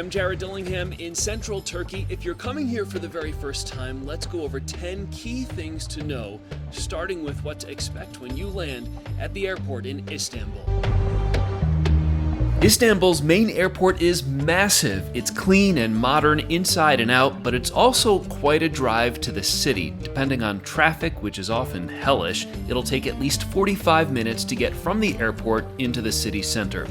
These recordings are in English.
I'm Jared Dillingham in central Turkey. If you're coming here for the very first time, let's go over 10 key things to know, starting with what to expect when you land at the airport in Istanbul. Istanbul's main airport is massive. It's clean and modern inside and out, but it's also quite a drive to the city. Depending on traffic, which is often hellish, it'll take at least 45 minutes to get from the airport into the city center.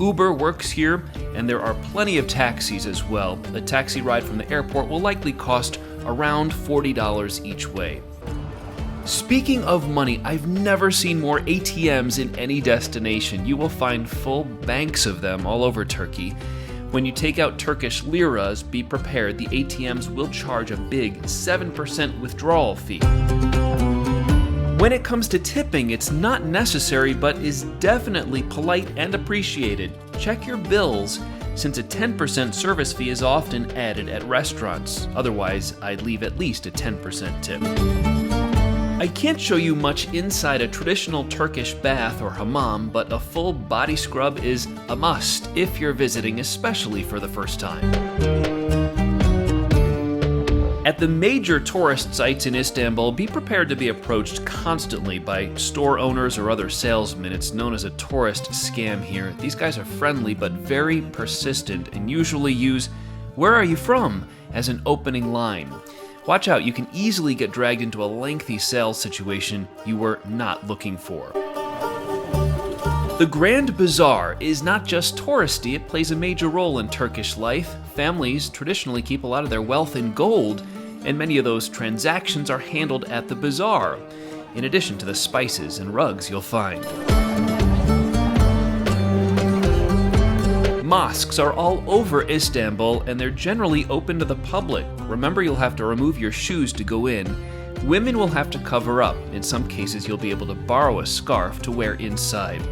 Uber works here, and there are plenty of taxis as well. A taxi ride from the airport will likely cost around $40 each way. Speaking of money, I've never seen more ATMs in any destination. You will find full banks of them all over Turkey. When you take out Turkish Liras, be prepared, the ATMs will charge a big 7% withdrawal fee. When it comes to tipping, it's not necessary but is definitely polite and appreciated. Check your bills, since a 10% service fee is often added at restaurants. Otherwise, I'd leave at least a 10% tip. I can't show you much inside a traditional Turkish bath or hammam, but a full body scrub is a must if you're visiting, especially for the first time. At the major tourist sites in Istanbul, be prepared to be approached constantly by store owners or other salesmen. It's known as a tourist scam here. These guys are friendly but very persistent and usually use "Where are you from?" as an opening line. Watch out, you can easily get dragged into a lengthy sales situation you were not looking for. The Grand Bazaar is not just touristy, it plays a major role in Turkish life. Families traditionally keep a lot of their wealth in gold, and many of those transactions are handled at the bazaar, in addition to the spices and rugs you'll find. Mosques are all over Istanbul, and they're generally open to the public. Remember, you'll have to remove your shoes to go in. Women will have to cover up. In some cases, you'll be able to borrow a scarf to wear inside.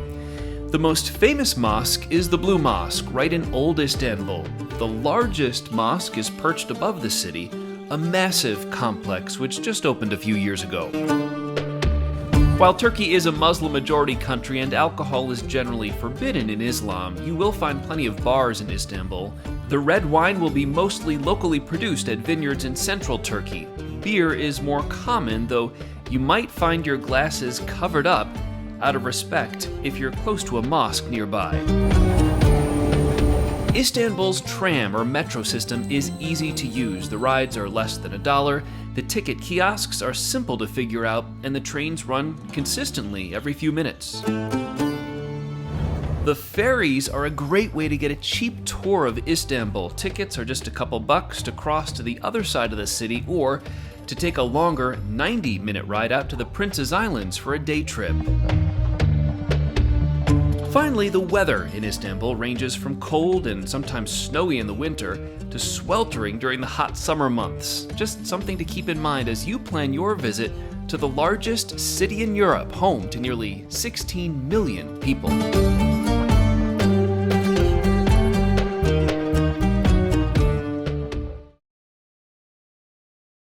The most famous mosque is the Blue Mosque, right in Old Istanbul. The largest mosque is perched above the city, a massive complex which just opened a few years ago. While Turkey is a Muslim-majority country and alcohol is generally forbidden in Islam, you will find plenty of bars in Istanbul. The red wine will be mostly locally produced at vineyards in central Turkey. Beer is more common, though you might find your glasses covered up out of respect if you're close to a mosque nearby. Istanbul's tram or metro system is easy to use. The rides are less than $1, the ticket kiosks are simple to figure out, and the trains run consistently every few minutes. The ferries are a great way to get a cheap tour of Istanbul. Tickets are just a couple bucks to cross to the other side of the city or to take a longer 90-minute ride out to the Prince's Islands for a day trip. Finally, the weather in Istanbul ranges from cold and sometimes snowy in the winter to sweltering during the hot summer months. Just something to keep in mind as you plan your visit to the largest city in Europe, home to nearly 16 million people.